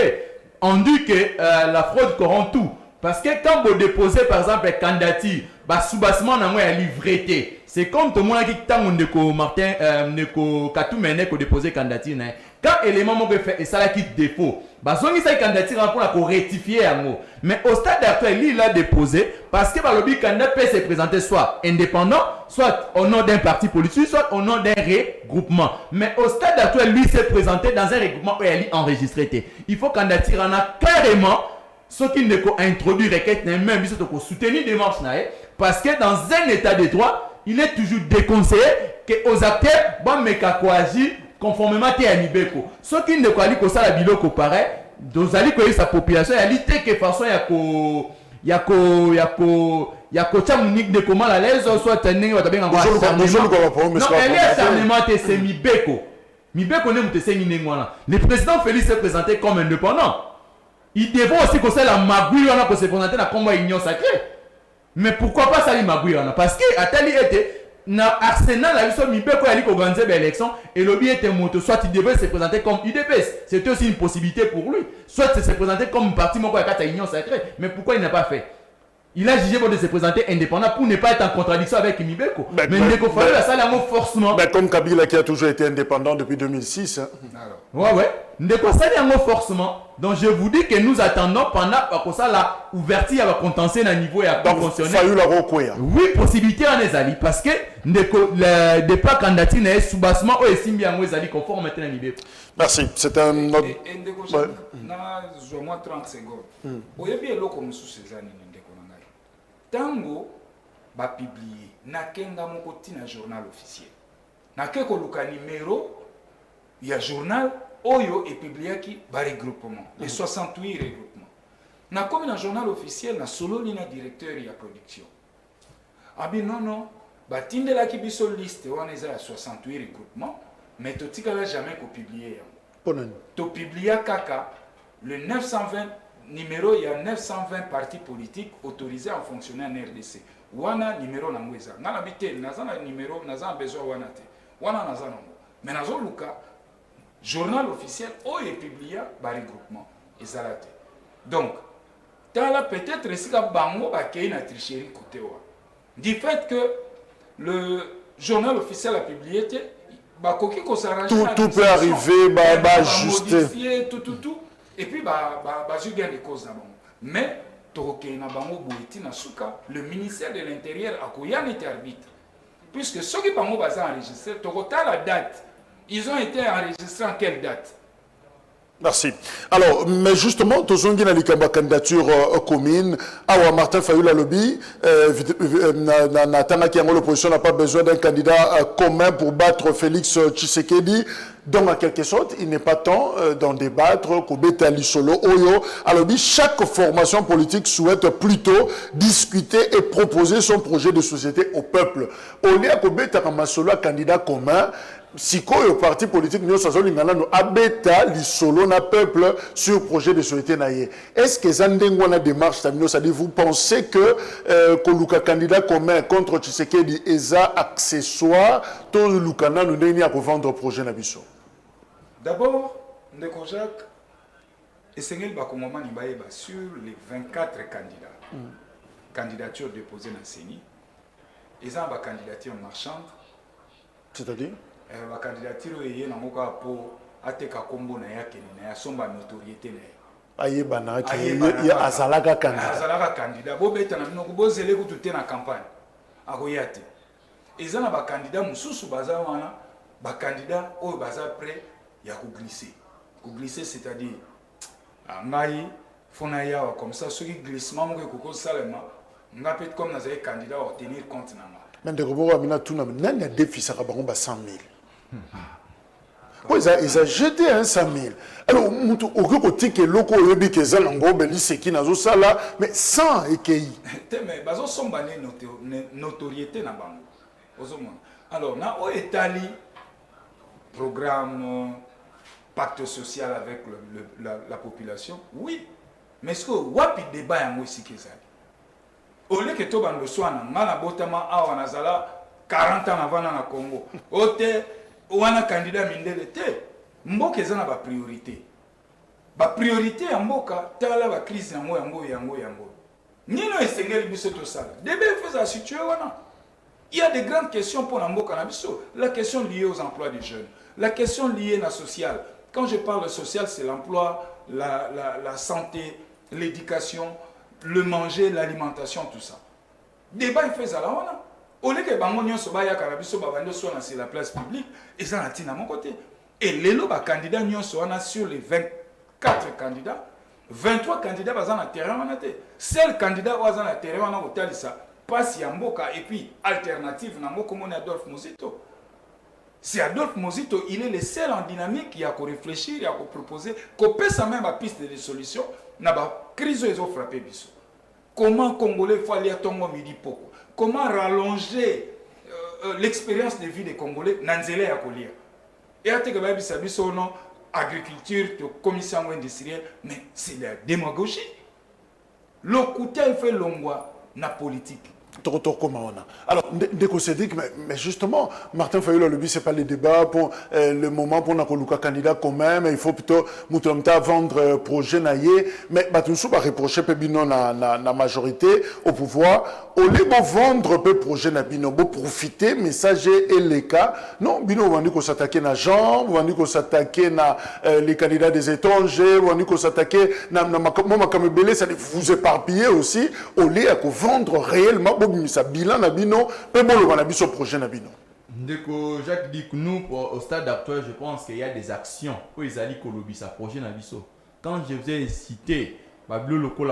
on dit que la fraude corrompt tout. Parce que quand vous déposez par exemple une candidature, sous-bassement n'a pas livreté. C'est comme tout le monde qui t'a mon Martin Neko Katou Mene ko déposer candidature. Quand élément mon fait et ça là qui défaut. Bazongi sa candidature pour la rectifier en mot. Mais au stade actuel, il a déposé parce que le candidat peut se présenter soit indépendant, soit au nom d'un parti politique, soit au nom d'un regroupement. Mais au stade actuel, lui s'est présenté dans un regroupement où il est enregistré. Il faut candidature en a carrément ceux qui ne ont introduit requête même pour soutenir des démarches parce que dans un état de droit, il est toujours déconseillé que aux acteurs bon agir conformément à Nibeko. Ceux qui ne connaissent pas ça la biloko pareil, dozali ko sa population ya lité que façon ya ko chamnik de comment la l'aise soit tenir wa tabenga ngwa. Non, elle est acharnement c'est Mibeko. Mibeko ne mutese ni ngwana. Le président Félix s'est présenté comme indépendant. ils devront aussi que ça la magouille on a pour se présenter dans combat union sacrée. Mais pourquoi pas ça les magouille on a? Parce que Atali était na Arsenal la biso mibeko ali ko organiser l'élection et lobby était moto soit il devait se présenter comme UDPS. C'était aussi une possibilité pour lui. Soit se présenter comme parti moko ya kata union sacrée. Mais pourquoi il n'a pas fait? Il a jugé de se présenter indépendant pour ne pas être en contradiction avec Mibeko. Mais Ndeko Fayulu a ça la mot forcément. Comme Kabila qui a toujours été indépendant depuis 2006. Hein. Ouais. Ndeko ça la mot forcément. Donc je vous dis que nous attendons pendant ça la ouverture à contentieux à niveau et à fonctionner. Oui, possibilité en ezali parce que Ndeko le départ candidature n'est sous-bassement ou estimé en ezali conforme maintenant Mibeko. Merci. C'est un autre. Ndeko na zo moi 30 secondes. Oyebi eloko musu César ni Ndeko na ngai. Tango ba publier na kenga moko tina journal officiel. Na keko luka numéro ya journal Oyo est publié qui par regroupement, les 68 regroupements. Na comme dans journal officiel, na solo lina directeur ya production. Abi non, batinde la ki biso liste on est à 68 regroupements, mais totika la jamais ko publier. To publier kaka le 920 numéro il y a 920 partis politiques autorisés à fonctionner en RDC. Wana numéro na mweza. Na habité nazana numéro nazana besoin wana te. Wana nazana. Mais nazo luka journal officiel est publié par regroupement et zalate. Donc, là peut-être si la bango ba kei na tricherie côté wa. Du fait que le journal officiel a publié ba koki ko s'arranger tout peut arriver ba ajuster tout et puis ba ju gain de cause na bango. Mais toke na bango boiti na suka le ministère de l'Intérieur a koya été arbitre. Puisque ceux qui bango ba za enregistrer tokota la date. Ils ont été enregistrés en quelle date? Merci. Alors, mais justement, tous on a la candidature commune. Awa Martin Fayulu a lobby. Natana qui a l'opposition n'a pas besoin d'un candidat commun pour battre Félix Tshisekedi. Donc, en quelque sorte, il n'est pas temps d'en débattre. Kobeta Lisolo Oyo. A lobby, chaque formation politique souhaite plutôt discuter et proposer son projet de société au peuple. Au lieu de Kobeta Ramasolo, candidat commun. Si le parti politique nous avons abeta l'isolo na peuple sur projet de société naïe. Est-ce que Zandengo na démarche c'est-à-dire vous pensez que Koluka candidat commun contre Tshisekedi est accessoire tout Lukana nous n'est à vendre projet na biso? D'abord, Ndeko Jacques Esengel Bakomoma Nibaeba sur les 24 candidats. Candidature déposée dans CENI. Ils ont une candidature marchande. C'est-à-dire la candidature est pour ateka kombo na yake na ya somba notoriété na ayebana ki azalaka candidat bobeta na bino bozele ko tuté na campagne akoyate ezana ba candidat mususu baza wana ba candidat oyo baza prêt ya ko glisser c'est-à-dire ngai fona yawa comme ça ce qui glissement mo ko salema nga peut comme na zay candidat à tenir compte na nga mais de robo amina tuna nani a défi ça bango ba 100 000. Ils ont jeté un 100 000. Alors, au côté que l'oko yobi que zalango beli seki nazo sala, mais 100 ekei. Mais bazo somba notoriété na bango. Alors, na o etali programme pacte social avec la population, oui. Mais est-ce que wapi débat yango ici que ça? Au lieu que to bando swana ngana botama awa nazala 40 ans avant na Congo. Ote wana candidat mindele te mboka ezana ba priorité. Ba priorité ya mboka tala ba crise yango. Nino esengeli biso to sala. Debe faza situer wana. Il y a des grandes questions pour mboka na biso. La question liée aux emplois des jeunes, la question liée à la sociale. Quand je parle de social, c'est l'emploi, la santé, l'éducation, le manger, l'alimentation, tout ça. Débat il fait ça là wana. Au lieu que bango nyonso ba ya karabiso ba bando so na sur la place publique et ça na tina mon côté. Et lelo ba candidat nyonso wana sur les 24 candidats, 23 candidats bazana na terrain wana te. Seul candidat bazana na terrain wana otalisa passe ya mboka et puis alternative na moko moni Adolphe Mozito. C'est Adolphe Mozito, il est le seul en dynamique qui a ko réfléchir, il a ko proposer, ko pesa même ba piste de solution na ba crise ils ont frappé biso. Comment Congolais faut aller à Tongo midi poko? Comment rallonger l'expérience de vie des Congolais Nanzele ya kolia? Et à te que baby sabiso non agriculture, de commission industrielle, mais c'est la démagogie. Le côté fait longwa na politique. Alors, Ndeko Cédric, mais justement, Martin Fayolo, le but, ce n'est pas le débat pour le moment pour un candidat commun, mais il faut plutôt vendre projet naïe. Mais Batunsu va reprocher Pebino na majorité au pouvoir. Au lieu de vendre peu projet na Bino, pour profiter, messager et les cas. Non, Bino, on va dire qu'on s'attaquer na Jean, on va dire qu'on s'attaquer na les candidats des étrangers, on va dire qu'on s'attaquer na Makamebele, ça vous éparpiller aussi, au lieu de vendre réellement. Ça bilan nabino et bon le nabiso projet nabino. Ndeko Jacques dit que nous au stade actuel je pense qu'il y a des actions pour les alliés kolobi ça projet nabiso. Quand je vous ai cité Bablo local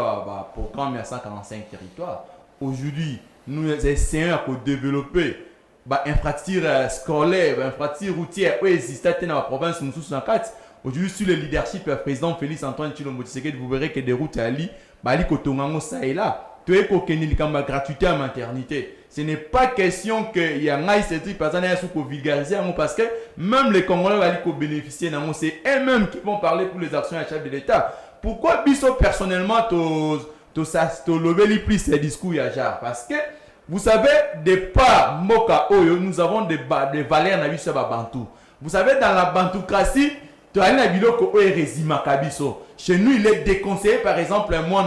programme à 145 territoires, aujourd'hui nous essayons de développer infrastructure scolaire, infrastructure routière où existe dans la province nous sous 4. Aujourd'hui sur le leadership du président Félix Antoine Tshilombo Tshisekedi vous verrez que des routes ali bali kotongango ça et là. Gratuité à maternité. Ce n'est pas question qu'il y a un vulgariser parce que même les Congolais vont bénéficier, c'est eux-mêmes qui vont parler pour les actions à chef de l'État. Pourquoi Bisso personnellement tu lever plus ces discours parce que vous savez, départ Moka Oyo, nous avons des valeurs na biso Bantou. Vous savez, dans la bantoucratie, tu as un biloko oyo résima kabiso. Chez nous, il est déconseillé, par exemple, moi,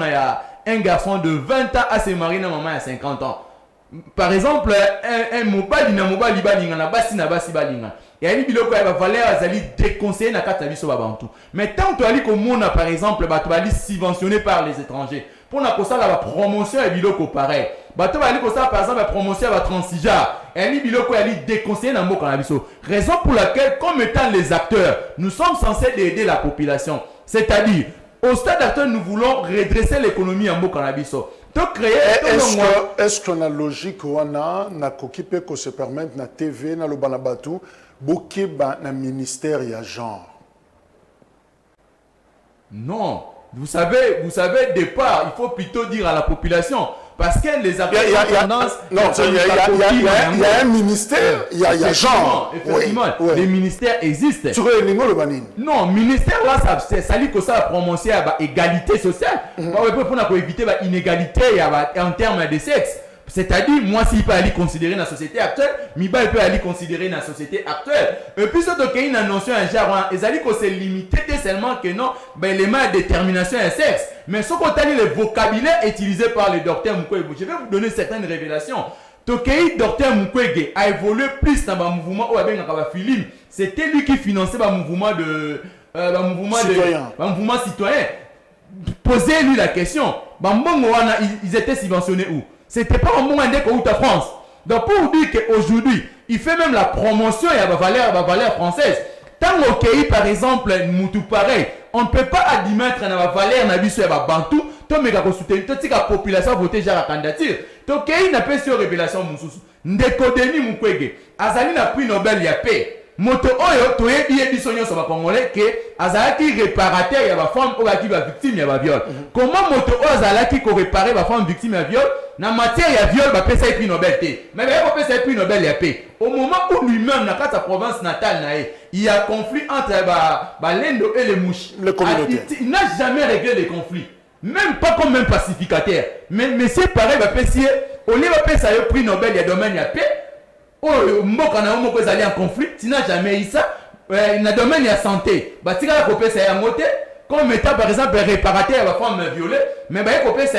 un garçon de 20 ans à se marier à maman à 50 ans. Par exemple, un mobali na mobali balinga na basi balinga. Et ali biloko ya valeur azali déconseillé na kata biso babantu. Mais tant que ali komona par exemple bato bali subventionné par les étrangers. Pour na kosala la promotion ya biloko pareil. Bato bali kosala par exemple la promotion ya transija. Et ali biloko ali déconseillé na mboka na biso. Raison pour laquelle comme étant les acteurs, nous sommes censés aider la population. C'est-à-dire au stade actuel, nous voulons redresser l'économie en Bokanabiso. Est-ce qu'on a logique qu'on a coquipé qu'on se permette na TV na lobanabatu boké na ministère ya genre? Non, vous savez départ, il faut plutôt dire à la population. Parce que les acteurs il y a un ministère, il y a genre. Effectivement, les ministères existent. Non, ministère là, ça dit que ça a prononcé à égalité sociale. Pour éviter l'inégalité en termes de sexe. C'est-à-dire, moi, si je peux aller considérer la société actuelle, Miba peut aller considérer la société actuelle. Et puis, ce qu'il y a une notion un genre, ils allaient que c'est limité seulement que non, les mains de détermination et sexe. Mais ce qu'on a dit, le vocabulaire utilisé par le docteur Mukwege, je vais vous donner certaines révélations. Tokei, docteur Mukwege, a évolué plus dans le mouvement où il y a film. C'était lui qui finançait le mouvement citoyen. Posez-lui la question. Ils étaient subventionnés où? C'était pas un moment de France. Donc pour vous dire qu'aujourd'hui, il fait même la promotion et la valeur française. Tant au pays, par exemple, Moutou pareil, on ne peut pas admettre la valeur na biso ya Bantou, to mega ko soutenir, to tika population voter genre la candidature. To pays n'a pas sur révélation mususu. Ndeko Denis Mukwege, azali na prix Nobel ya paix. Moto oyo to yebi biso nyonso ba congolais que azalaki réparateur ya ba femme o ba victime ya ba viol. Comment moto oyo azalaki ko réparer ba femme victime ya viol? Na matière ya viol ba pesa prix Nobel té. Mais ba pesa prix Nobel ya paix. Au moment où lui-même dans sa province natale naé, il y a conflit entre Lendo et les mouches. Le communautaire. Il n'a jamais réglé les conflits. Même pas comme un pacificateur. Mais c'est pareil ba pesa au lieu ba pesa prix Nobel ya domaine ya paix. Oh, mboka na moko ezali en conflit, tu n'as jamais eu ça. Na domaine ya santé, ba tika la kopesa ya ngote, comme étant par exemple réparateur ya ba femme violée, mais ba kopesa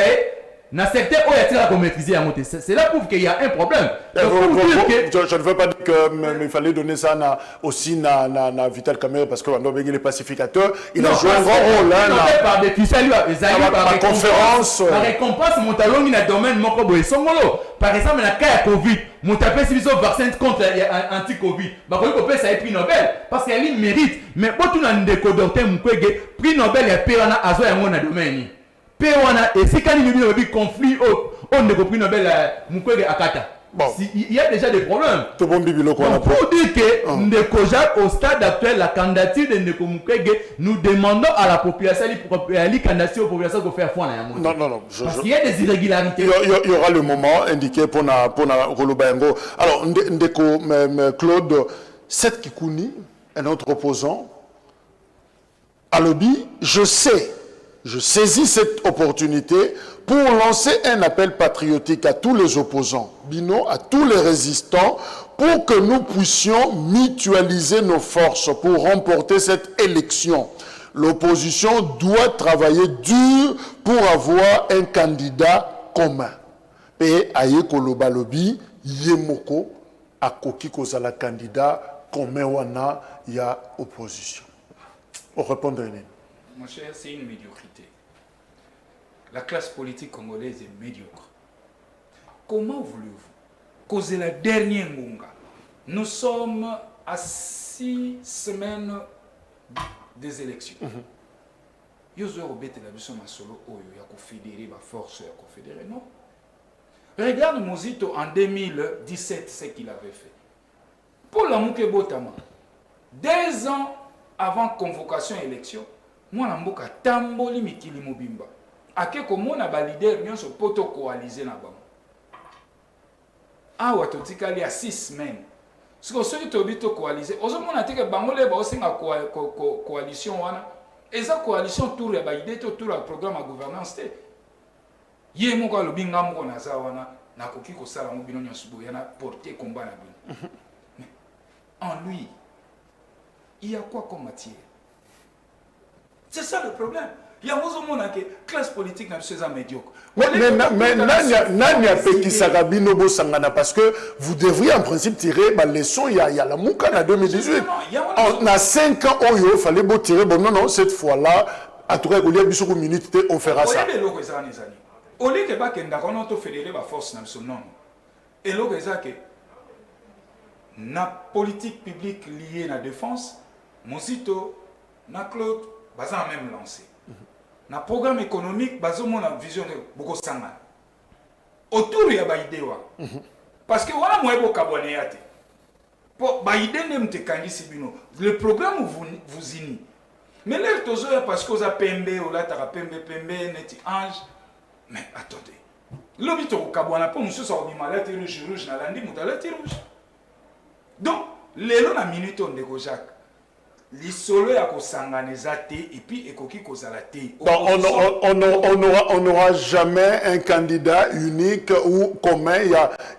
na secteur où il y a maîtriser à monter. C'est là prouve qu'il y a un problème. Je ne veux pas dire qu'il fallait donner ça aussi à Vital Kamerhe parce que les pacificateurs, il a joué un grand rôle là. Par des ficelles, la conférence. La récompense, mon talon, il a domaine, mon kobo et son golo. Par exemple, il y a cas Covid, mon tapé si vous vaccin contre anti-Covid. Bah, vous pouvez ça prix Nobel parce qu'il y a une mérite. Mais pour tout le monde, docteur Mukwege, prix Nobel, il y a Pérana Azo et mon domaine. Et si quand il y a un conflit, on ne peut plus Nobel Mukwege Akata. Bon. Il y a déjà des problèmes. Pour dire que Ndekojak, au stade actuel, la candidature de Ndeko Mukwege, nous demandons à la population, à la candidature aux populations de faire foi. Non. Parce qu'il y a des irrégularités. Il y aura le moment indiqué pour Rolobayango. Alors, Ndeko Claude, Seth Kikouni, un autre opposant, Alobi, je saisis cette opportunité pour lancer un appel patriotique à tous les opposants, Bino, à tous les résistants, pour que nous puissions mutualiser nos forces pour remporter cette élection. L'opposition doit travailler dur pour avoir un candidat commun. Et aye koloba lobi, yemoko, akoki kozala candidat commun wana ya opposition. Pour répondre à une. Mon cher, c'est une médiocrité. La classe politique congolaise est médiocre. Comment voulez-vous causer la dernière ngonga? Nous sommes à 6 semaines des élections. Yozo obete la biso masolo oyo ya confédérer ma force ya confédérer non. Regarde Mozito en 2017 ce qu'il avait fait. Pour la Mouké Botama, 2 ans avant convocation élection, moi na mboka tamboli mikili mobimba. Ake komona ba leader nyonso poto coaliser na bango. Awa totikali à 6 semaines. Ce que ceux qui ont coalisé, aujourd'hui, que Bangolé va aussi une coalition. Et cette coalition, tout est baïdé, tout le programme à gouvernance. Il y a un peu de binga mo na zawana na koki ko sala mo bino nyasubo yana porter combat na bino. Mais en lui, il y a quoi comme matière? C'est ça le problème. Il y a un classe politique dans ce médiocre. Mais Nanya Peki Sarabino Bosangana, parce que vous devriez en principe tirer la leçon. Il y a la Moukana en 2018. On a 5 ans, il fallait tirer. Bon, non, cette fois-là, à tout cas, il y a une minute, on fera ça. Au lieu que on a fédéré la force, non. Et l'autre, c'est que la politique publique liée à la défense, Mosito, na Claude, bazan même lancé. Na programme économique, bazomo na vision de beaucoup sanga. Autour ya ba idée wa. Parce que wala moyebo kabone yate. Pour ba idée nem te kangisi bino. Le programme vous uni. Mais là tozo ya parce que za pembe ou la tara pembe neti ange. Mais attendez. L'obito kabona po musu sa obima la rouge na landi mutala rouge. Donc, lelo na minute on ndeko Jacques. L'isolo ya kosanganiza te et puis ekoki kozala te. On n'aura jamais un candidat unique ou commun.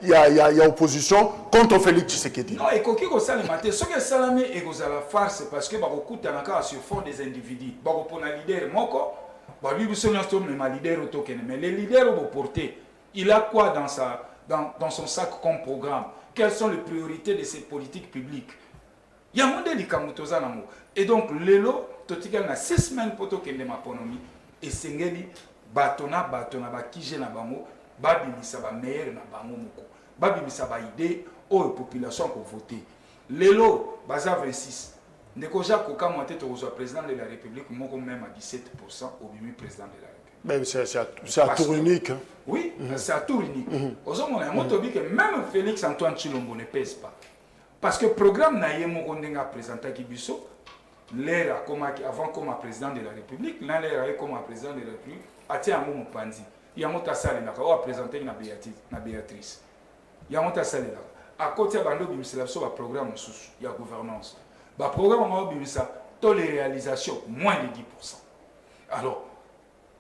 Il y a opposition contre Félix Tshisekedi. Non, ekoki kozala mate. Ce que salame et kozala farce parce que bakokuta naka sur fond des individus. Bakopona leader moko, ba lui biso nyosto mais leader autokene. Mais le leader au porter, il a quoi dans son sac comme programme? Quelles sont les priorités de ses politiques publiques? Il y a un monde de et donc, lelo, totikal na 6 semaines pour que les maponomi et sengeli batona bakije na bango babimisa ba meilleur na bango moko babimisa ba idée aux population pour voter. Lelo baza 26. Ndeko Jacques Kokamo tete au président de la République moko même à 17% au bimi président de la République. C'est à tour unique. Hein? Oui, c'est à tour unique. Aujourd'hui, on a que même Félix Antoine Tshilombo ne pèse pas. Parce que le programme Naye Mokondenga présenté Kibiso, l'air avant comme président de la République, l'air comme président de la République, a été un moment pandi. Il y a un salle là, présenté na Béatrice. Il y a un salle là. À côté de Bando Bimisa, il y a un programme sous, il y a gouvernance. Le programme Bimisa, toutes les réalisations, moins de 10%. Alors,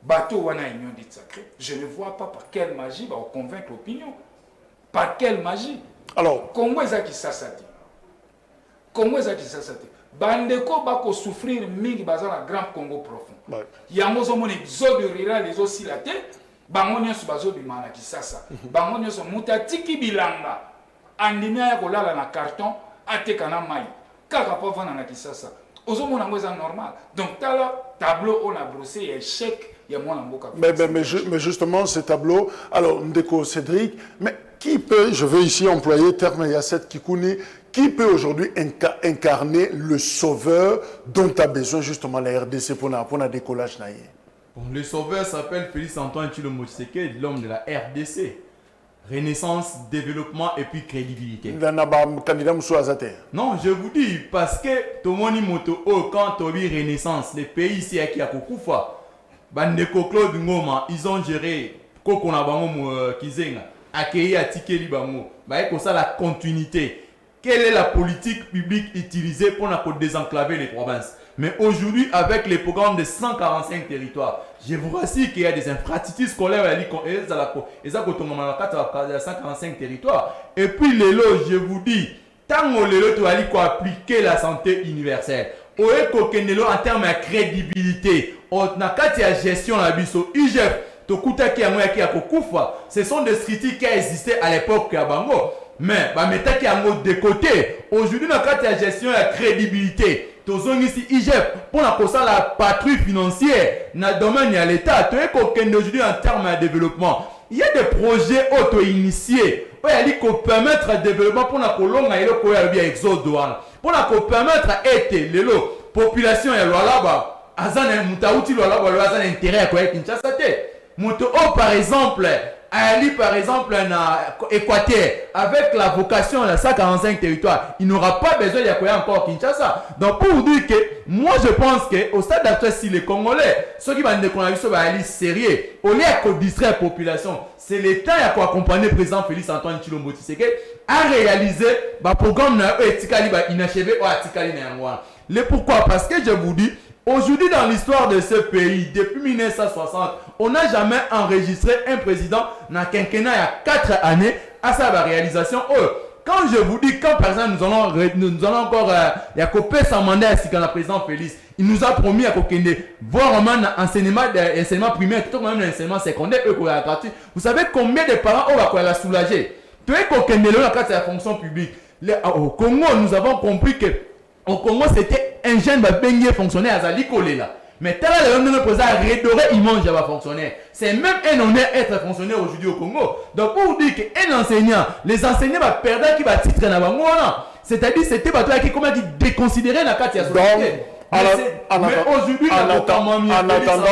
bateau wana union dit sacré, je ne vois pas par quelle magie va convaincre l'opinion. Par quelle magie? Alors, Congo est qui s'assati. Congo est qui s'assati. Bandeko bako souffrir mingi bazala grand Congo profond. Yango zomo ne exode rural les aussi la tête. Bango nyoso bazo bimana ki sasa. Bango nyoso mutatiki bilanga. Andimia ya kolala na carton ateka na mai. Kaka pa vana na kisasa. Ozomo na ngoza normal. Donc tala tableau on a brossé échec. Mais justement, ce tableau, alors Ndeko Cédric, mais qui peut, je veux ici employer le terme Yasset Kikouni, qui peut aujourd'hui incarner le sauveur dont a besoin justement la RDC pour un décollage naïe? Bon, le sauveur s'appelle Félix Antoine Tshilombo Tshisekedi, l'homme de la RDC. Renaissance, développement et puis crédibilité. Non, je vous dis, parce que Tomoni Moto, quand tu as Renaissance, les pays ici qui a Kokufa, Bandeko Claude Ngoma, ils ont géré Kokona Bango Kizenga, accueilli à Tikeli Bango. Comme ça, la continuité. Quelle est la politique publique utilisée pour désenclaver les provinces? Mais aujourd'hui, avec les programmes de 145 territoires, je vous rassure qu'il y a des infrastructures scolaires et 145 territoires. Et puis, je vous dis, tant que tu vas appliquer la santé universelle, en termes de crédibilité, na gestion la biso, IGF, ce sont des structures qui existaient à l'époque à Bango. Mais mettez qui de côté. Aujourd'hui, dans la gestion de la crédibilité, ici IGF pour la patrouille financière dans le domaine de l'État, aujourd'hui en termes de développement, il y a des projets auto-initiés qui permettent le développement pour la exode douane, pour permettre à la population de l'Oualaba, intérêt à Kinshasa. Par exemple, Ali, par exemple, en Équateur, avec la vocation de 145 territoires, il n'aura pas besoin d'y encore Kinshasa. Donc, pour vous dire que, moi, je pense qu'au stade actuel, si les Congolais, ceux qui vont aller sérieux, au lieu de distraire la population, c'est l'État qui a accompagné le président Félix Antoine Tshilombo Tshisekedi à réaliser le programme inachevé ou Atikali Nangwa. Pourquoi? Parce que je vous dis, aujourd'hui, dans l'histoire de ce pays, depuis 1960, on n'a jamais enregistré un président dans le quinquennat il y a 4 années à sa réalisation. Quand je vous dis, quand par exemple nous allons encore il y a coupé son mandat ainsi que le président Félix, il nous a promis à voir enseignement primaire, tout comme l'enseignement secondaire, gratuit. Vous savez combien de parents va soulager? Tout est dans la fonction publique. Au Congo, nous avons compris que au Congo, c'était un jeune qui fonctionnaire à Zali Kolela. Mais tel le président redoré, il mange à fonctionnaire. C'est même un honneur être fonctionnaire aujourd'hui au Congo. Donc, pour vous dire qu'un enseignant, les enseignants vont perdre qui va titre dans la banque. C'est-à-dire, c'était qui comment déconsidéré la carte de la société. En attendant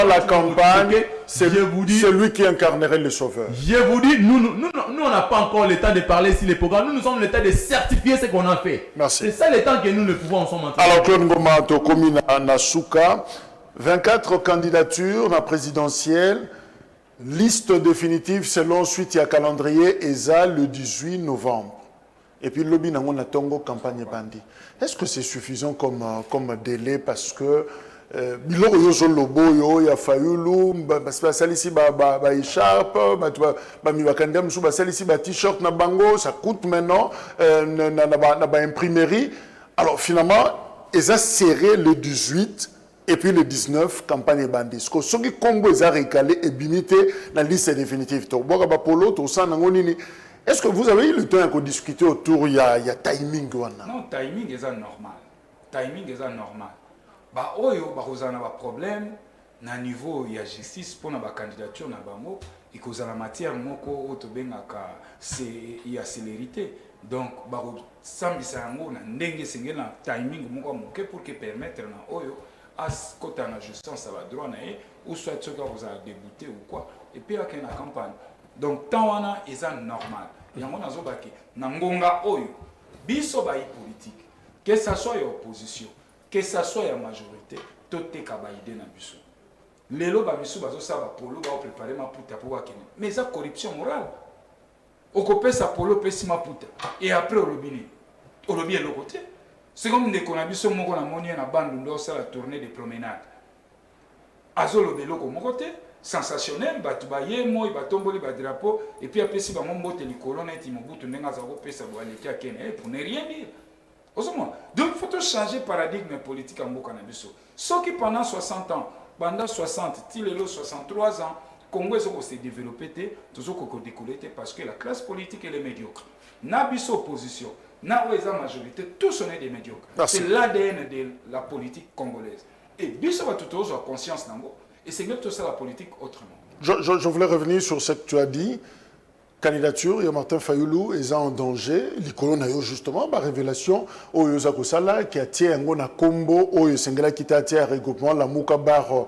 la campagne, c'est lui qui incarnerait le sauveur. Je vous dis, nous on n'a pas encore le temps de parler sur les programmes. Nous sommes le temps de certifier ce qu'on a fait. Merci. C'est ça le temps que nous ne pouvons ensemble. Alors, Claude Ngoma, Tokomi Nasuka, 24 candidatures na présidentielle, liste définitive selon suite à calendrier ESA le 18 novembre. Et puis, lobby n'a tongo campagne bandi. Est-ce que c'est suffisant comme délai parce que biloko yozo lobo ya fayulu salisi ba écharpe ba mi bakanda musu ba salisi ba t-shirt na bango, ça coûte maintenant na ba imprimerie. Alors finalement ESA serré le 18 et puis le 19 campagne bandi. Ce que Congo ESA recalé et binité la liste définitive. To boka ba polo to sa nango nini. Est-ce que vous avez eu le temps de discuter autour il y a timing? Non, timing est normal. Timing est normal. Bah oyo ba kozana ba problème na niveau ya justice pour na ba candidature na bango et cause la matière moko auto bengaka c'est ya célérité. Donc ba sambisa yango na ndenge sengé na timing moko moke pour que permettre na oyo as kota na justice ba droit na e ou soit ce que vous a débuté ou quoi et puis à la campagne. Donc, tant wana est normal. Yango nazobaki na ngonga oyo biso ba politique, que ça soit l'opposition, que ça soit la majorité, tout est kabaïdé na biso. Lelo ba biso bazo sa ba polo ba préparer ma puta pour wakene. Mais ça corruption morale. Okopé sa polo pesi ma puta et après au lobby le côté. C'est comme des konabiso moko na moni na bande ndo ça la tournée de promenade. Azolo beloko moko te. Sensationnel, batubaye moi batomboli ba drapeau et puis après si ba mbote likolo na ti mobutu ndenga za ko pesa bo aleki akene pour ne rien dire. Osoma. Donc il faut changer paradigme politique en mboka na biso. Ceux qui pendant 60 ans, pendant 60, tilelo 63 ans, Congo s'est développé toujours qu'on décollé parce que la classe politique elle est médiocre. Na biso opposition, na oeza majorité, tous sont des médiocres. C'est l'ADN de la politique congolaise. Et biso va tout avoir conscience nango. Et c'est tout ça la politique autrement. Je voulais revenir sur ce que tu as dit. Candidature, il y a Martin Fayoulou, ils sont en danger. Les colons ont justement la révélation au Yosakosala qui a tiré un gona combo au Yosengela qui a tiré un regroupement la Moukabar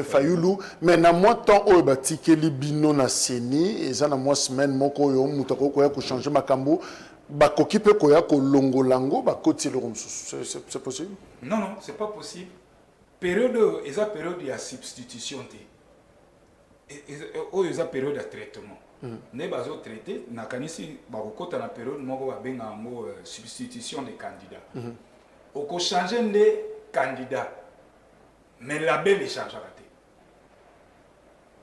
Fayoulou. Mais na moi temps au batiki libino na seni et ça na moi semaine moko yo mutako koya ko changer makambo bakoki pe koya ko longolango bakoti le c'est possible? Non, c'est pas possible. Période, eza période de substitution ou eza période de traitement. Ne bazo traité na kanisi bakokota na période moko ba benga ngo substitution des candidats. Oko changer nde candidat. Mais le label est changé.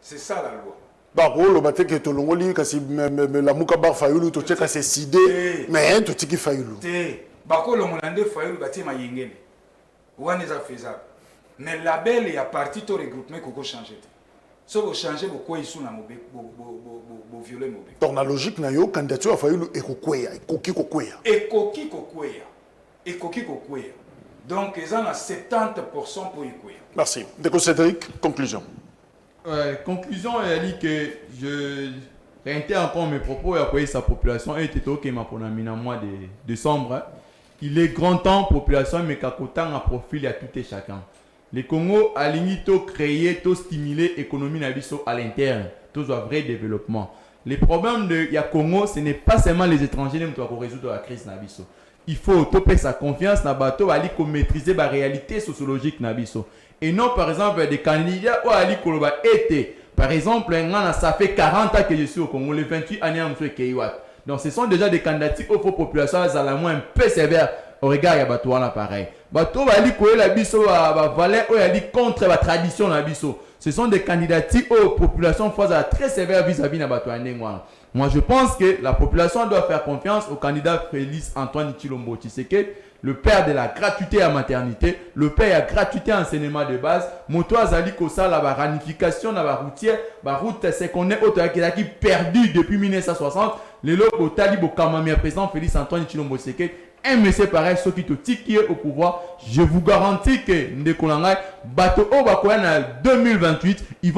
C'est ça la loi. Bah, le matin que tu l'as kasi la muka bar fayulu to cheka c'est sidé mais tu tiki fayulu. Bako le monande fayulu bati ma yengene. Ouane ça faisable. Mais le label est à partir de regroupement qu'on changer. Si vous changez beaucoup ils sont na mo violer mo. Donc la logique na yo candidature a fayulu e kokweya, ekoki kokweya. Ekoki kokweya. Ekoki kokweya. Donc ils ont à 70% pour ekweya. Merci. Déco Cédric, conclusion. Conclusion, elle dit que je réitère encore mes propos et après sa population est qui m'a pour mois de décembre. Il est grand temps population mais qu'à côté un profil à tout et chacun. Les Congo a limité créer, tout stimuler l'économie à l'interne, tout un vrai développement. Les problèmes de Congo, ce n'est pas seulement les étrangers qui doivent résoudre la crise nabiso. Il faut topper sa confiance dans bateau ali ko maîtriser la réalité sociologique nabiso. Et non par exemple des candidats ou ali koloba été. Par exemple, ça fait 40 ans que je suis au Congo, les 28 années à M. Keiwat. Donc ce sont déjà des candidats aux populations à la moins un peu sévère au regard de bateau là pareil. Bateau ali ko la biso va valer ou ali contre la tradition nabiso. Ce sont des candidats aux populations très sévères vis-à-vis de bateau anengwa. Moi, je pense que la population doit faire confiance au candidat Félix Antoine Tshilombo Tshisekedi, le père de la gratuité à maternité, le père de la gratuité à enseignement de base, moto azali kosa la ranification na routière, la route secondaire qui perdu depuis 1960, le logo talibo kamami président Félix Antoine Tshilombo Tshisekedi, un monsieur pareil, ceux qui te tiki au pouvoir, je vous garantis que Ndekolangay, bateau au Bakoyan en 2028, ils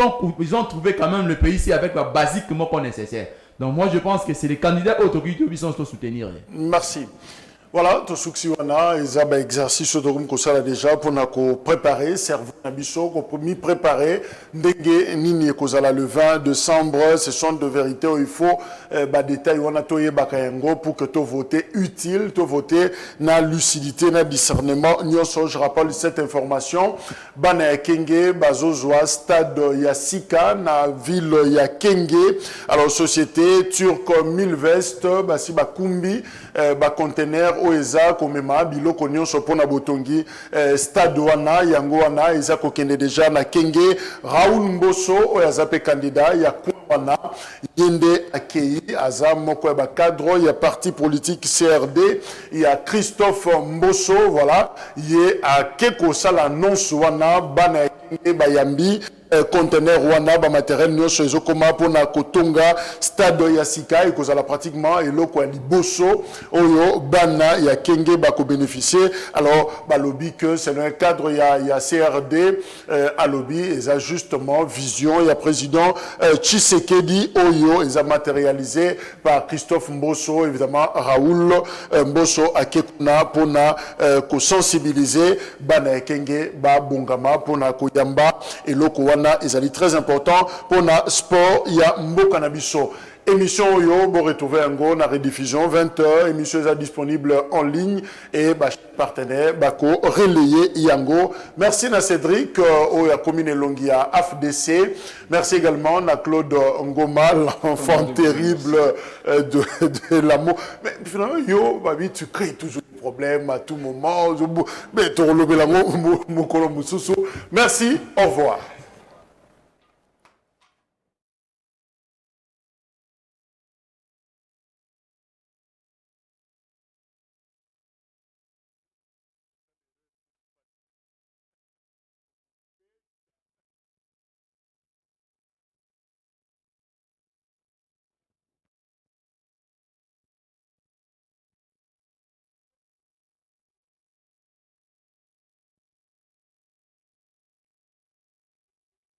ont trouvé quand même le pays ici avec la basiquement qu'on nécessaire. Donc moi je pense que c'est les candidats autorités qui sont soutenir. Merci. Voilà, tout ce qui est un exercice de déjà pour nous préparer, cerveau nabiso, pour nous préparer, le 20 décembre, ce sont de vérité où il faut des détails pour que tu votes utile, tu votes na lucidité, na discernement. Je rappelle cette information. Bana Kenge, Bazozwa, stade Yassika, na ville Yakenge, alors société turque Milvest, Basi Bakumbi, conteneur oeza komema biloko nyonso pona botongi stade wana yango wana eza kokende déjà na Kenge. Raoul Mboso oyaza pe candidat ya wana yende akei aza moko ya cadre ya parti politique CRD. Il y a Christophe Mboso, voilà, ye akeko sala annonce wana bana Kenge bayambi conteneur wana ba matériel nyonso ezokoma pona kotonga stade ya sika ekozala pratiquement eloko ya liboso oyo bana ya Kenge bako bénéficier. Alors balobi que c'est un cadre ya CRD à lobby eza justement vision ya président Tshisekedi oyo eza matérialisé par Christophe Mboso, évidemment Raoul Mboso akekuna pona ko sensibiliser bana ya Kenge ba bongama pona koyamba eloko est très important pour le sport. Il y a Mboka Nabiso. Émission Oyo, vous retrouvez un go, la rediffusion 20h. Émission est disponible en ligne et partenaire Bako relayé Yango. Merci à Cédric Oya Commune Longia AFDC. Merci également à Claude Ngoma, l'enfant terrible de l'amour. Mais finalement, yo, babi, tu crées toujours des problèmes à tout moment. Mais tu relèves l'amour, mon colombo. Merci, au revoir.